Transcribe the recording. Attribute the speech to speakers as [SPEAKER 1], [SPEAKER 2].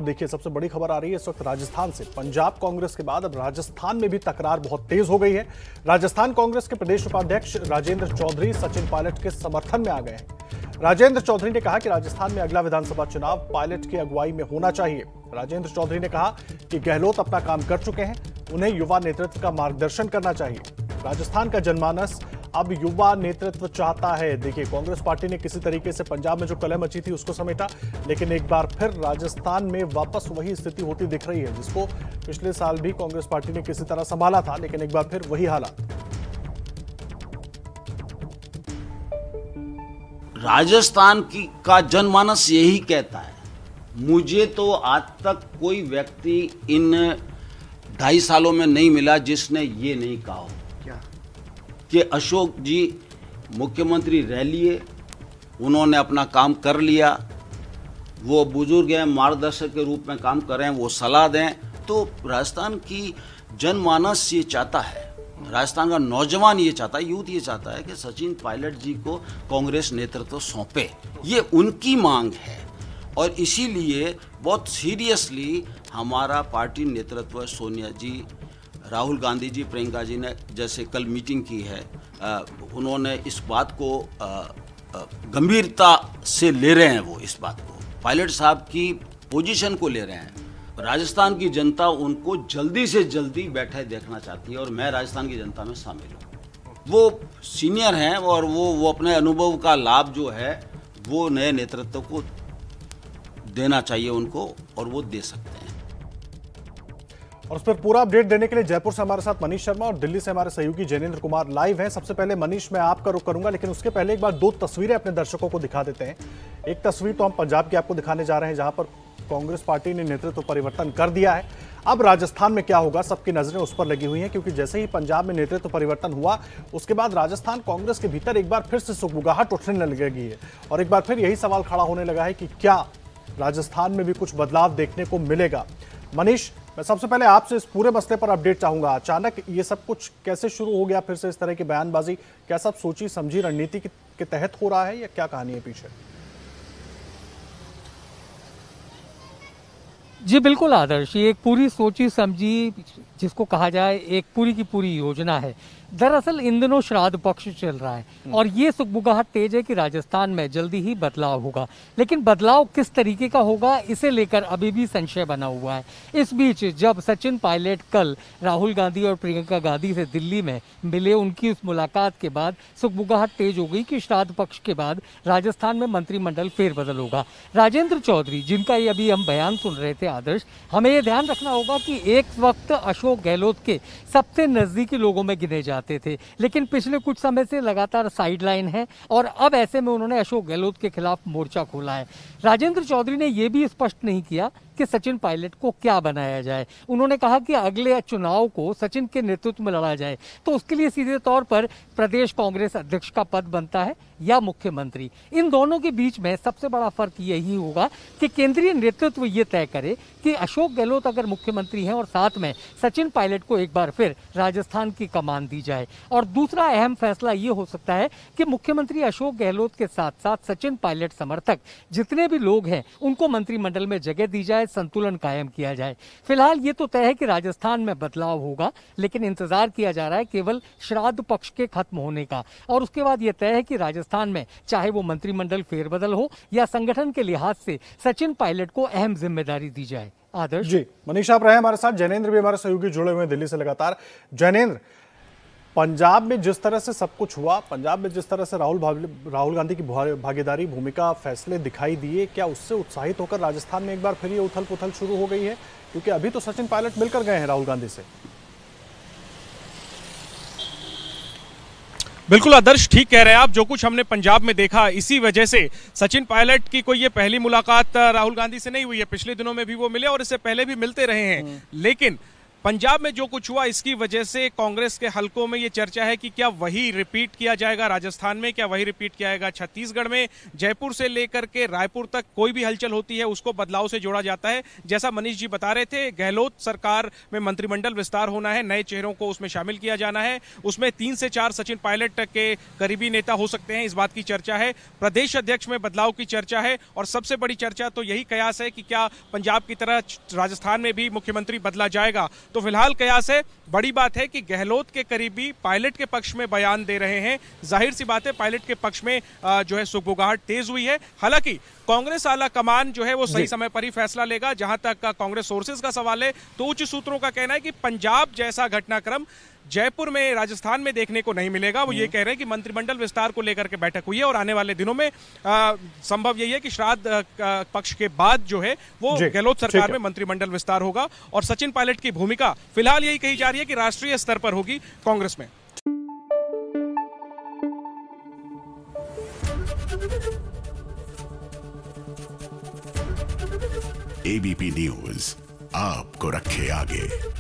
[SPEAKER 1] देखिए, सबसे बड़ी खबर आ रही है इस वक्त राजस्थान से। पंजाब कांग्रेस के बाद अब राजस्थान में भी तकरार बहुत तेज हो गई है। राजस्थान कांग्रेस के प्रदेश उपाध्यक्ष राजेंद्र चौधरी सचिन पायलट के समर्थन में आ गए हैं। राजेंद्र चौधरी ने कहा कि राजस्थान में अगला विधानसभा चुनाव पायलट की अगुवाई में होना चाहिए। राजेंद्र चौधरी ने कहा कि गहलोत अपना काम कर चुके हैं, उन्हें युवा नेतृत्व का मार्गदर्शन करना चाहिए। राजस्थान का जनमानस अब युवा नेतृत्व चाहता है। देखिए, कांग्रेस पार्टी ने किसी तरीके से पंजाब में जो कलह मची थी उसको समेटा, लेकिन एक बार फिर राजस्थान में वापस वही स्थिति होती दिख रही है जिसको पिछले साल भी कांग्रेस पार्टी ने किसी तरह संभाला था, लेकिन एक बार फिर वही हालात।
[SPEAKER 2] राजस्थान का जनमानस यही कहता है। मुझे तो आज तक कोई व्यक्ति इन 2.5 सालों में नहीं मिला जिसने ये नहीं कहा हो कि अशोक जी मुख्यमंत्री रह लिए, उन्होंने अपना काम कर लिया, वो बुजुर्ग हैं, मार्गदर्शक के रूप में काम कर रहे हैं, वो सलाह दें। तो राजस्थान की जनमानस ये चाहता है, राजस्थान का नौजवान ये चाहता है, यूथ ये चाहता है कि सचिन पायलट जी को कांग्रेस नेतृत्व सौंपे। ये उनकी मांग है और इसीलिए बहुत सीरियसली हमारा पार्टी नेतृत्व, सोनिया जी, राहुल गांधी जी, प्रियंका जी ने जैसे कल मीटिंग की है, उन्होंने इस बात को गंभीरता से ले रहे हैं। वो इस बात को पायलट साहब की पोजीशन को ले रहे हैं। राजस्थान की जनता उनको जल्दी से जल्दी बैठे देखना चाहती है और मैं राजस्थान की जनता में शामिल हूँ। वो सीनियर हैं और वो अपने अनुभव का लाभ जो है वो नए नेतृत्व को देना चाहिए उनको, और वो दे सकते हैं।
[SPEAKER 1] और उस पर पूरा अपडेट देने के लिए जयपुर से हमारे साथ मनीष शर्मा और दिल्ली से हमारे सहयोगी जैनेन्द्र कुमार लाइव हैं। सबसे पहले मनीष, मैं आपका रुख करूंगा, लेकिन उसके पहले एक बार 2 तस्वीरें अपने दर्शकों को दिखा देते हैं। एक तस्वीर तो हम पंजाब की आपको दिखाने जा रहे हैं, जहां पर कांग्रेस पार्टी ने नेतृत्व परिवर्तन कर दिया है। अब राजस्थान में क्या होगा, सबकी नजरें उस पर लगी हुई हैं, क्योंकि जैसे ही पंजाब में नेतृत्व परिवर्तन हुआ उसके बाद राजस्थान कांग्रेस के भीतर एक बार फिर से सुगबुगाहट उठने लगी है और एक बार फिर यही सवाल खड़ा होने लगा है कि क्या राजस्थान में भी कुछ बदलाव देखने को मिलेगा। मनीष, मैं सबसे पहले आपसे इस पूरे मसले पर अपडेट चाहूंगा। अचानक ये सब कुछ कैसे शुरू हो गया, फिर से इस तरह की बयानबाजी? क्या सब सोची समझी रणनीति के तहत हो रहा है या क्या कहानी है पीछे?
[SPEAKER 3] जी बिल्कुल आदर्श, ये एक पूरी सोची समझी, जिसको कहा जाए एक पूरी की पूरी योजना है। दरअसल इन दिनों श्राद्ध पक्ष चल रहा है और ये सुगबुगाहट तेज है कि राजस्थान में जल्दी ही बदलाव होगा, लेकिन बदलाव किस तरीके का होगा इसे लेकर अभी भी संशय बना हुआ है। इस बीच जब सचिन पायलट कल राहुल गांधी और प्रियंका गांधी से दिल्ली में मिले, उनकी उस मुलाकात के बाद सुगबुगाहट तेज हो गई कि श्राद्ध पक्ष के बाद राजस्थान में मंत्रिमंडल फेरबदल होगा। राजेंद्र चौधरी, जिनका ये अभी हम बयान सुन रहे थे आदर्श, हमें ये ध्यान रखना होगा कि एक वक्त अशोक गहलोत के सबसे नजदीकी लोगों में गिने जाते थे, लेकिन पिछले कुछ समय से लगातार साइडलाइन है और अब ऐसे में उन्होंने अशोक गहलोत के खिलाफ मोर्चा खोला है। राजेंद्र चौधरी ने यह भी स्पष्ट नहीं किया कि सचिन पायलट को क्या बनाया जाए। उन्होंने कहा कि अगले चुनाव को सचिन के नेतृत्व में लड़ा जाए तो उसके लिए सीधे तौर पर प्रदेश कांग्रेस अध्यक्ष का पद बनता है या मुख्यमंत्री। इन दोनों के बीच में सबसे बड़ा फर्क यही होगा कि केंद्रीय नेतृत्व ये तय करे कि अशोक गहलोत अगर मुख्यमंत्री हैं और साथ में सचिन पायलट को एक बार फिर राजस्थान की कमान दी जाए। और दूसरा अहम फैसला ये हो सकता है कि मुख्यमंत्री अशोक गहलोत के साथ साथ सचिन पायलट समर्थक जितने भी लोग हैं उनको मंत्रिमंडल में जगह दी जाए, संतुलन कायम किया जाए। फिलहाल ये तो तय है कि राजस्थान में बदलाव होगा, लेकिन इंतजार किया जा रहा है केवल श्राद्ध पक्ष के खत्म होने का, और उसके बाद ये तय है कि राजस्थान में चाहे वो मंत्रिमंडल फेरबदल हो या संगठन के लिहाज से सचिन पायलट को अहम जिम्मेदारी दी जाए। आदर्श
[SPEAKER 1] जी, मनीष आप रहे हमारे साथ, जैनेन्द्र भी हमारे सहयोगी जुड़े हुए हैं दिल्ली से लगातार। जैनेन्द्र, पंजाब में जिस तरह से सब कुछ हुआ, पंजाब में जिस तरह से राहुल गांधी की भागीदारी, भूमिका, फैसले दिखाई दिए, क्या उससे उत्साहित होकर राजस्थान में एक बार फिर ये उथल पुथल शुरू हो गई है? क्योंकि अभी तो सचिन पायलट मिलकर गए हैं राहुल गांधी से।
[SPEAKER 4] बिल्कुल आदर्श, ठीक कह रहे हैं आप। जो कुछ हमने पंजाब में देखा, इसी वजह से सचिन पायलट की कोई ये पहली मुलाकात राहुल गांधी से नहीं हुई है। पिछले दिनों में भी वो मिले और इससे पहले भी मिलते रहे हैं, लेकिन पंजाब में जो कुछ हुआ इसकी वजह से कांग्रेस के हलकों में ये चर्चा है कि क्या वही रिपीट किया जाएगा राजस्थान में, क्या वही रिपीट किया जाएगा छत्तीसगढ़ में। जयपुर से लेकर के रायपुर तक कोई भी हलचल होती है उसको बदलाव से जोड़ा जाता है। जैसा मनीष जी बता रहे थे, गहलोत सरकार में मंत्रिमंडल विस्तार होना है, नए चेहरों को उसमें शामिल किया जाना है, उसमें 3 से 4 सचिन पायलट तक के करीबी नेता हो सकते हैं, इस बात की चर्चा है। प्रदेश अध्यक्ष में बदलाव की चर्चा है और सबसे बड़ी चर्चा तो यही कयास है कि क्या पंजाब की तरह राजस्थान में भी मुख्यमंत्री बदला जाएगा। तो फिलहाल कयास है, बड़ी बात है कि गहलोत के करीबी पायलट के पक्ष में बयान दे रहे हैं। जाहिर सी बात है पायलट के पक्ष में जो है सुगबुगाहट तेज हुई है। हालांकि कांग्रेस आला कमान जो है वो सही समय पर ही फैसला लेगा। जहां तक कांग्रेस सोर्सेज का सवाल है तो उच्च सूत्रों का कहना है कि पंजाब जैसा घटनाक्रम जयपुर में राजस्थान में देखने को नहीं मिलेगा। वो ये कह रहे हैं कि मंत्रिमंडल विस्तार को लेकर के बैठक हुई है और आने वाले दिनों में संभव यही है कि श्राद्ध पक्ष के बाद जो है वो गहलोत सरकार में मंत्रिमंडल विस्तार होगा। और सचिन पायलट की भूमिका फिलहाल यही कही जा रही है कि राष्ट्रीय स्तर पर होगी कांग्रेस में।
[SPEAKER 5] एबीपी न्यूज आपको रखे आगे।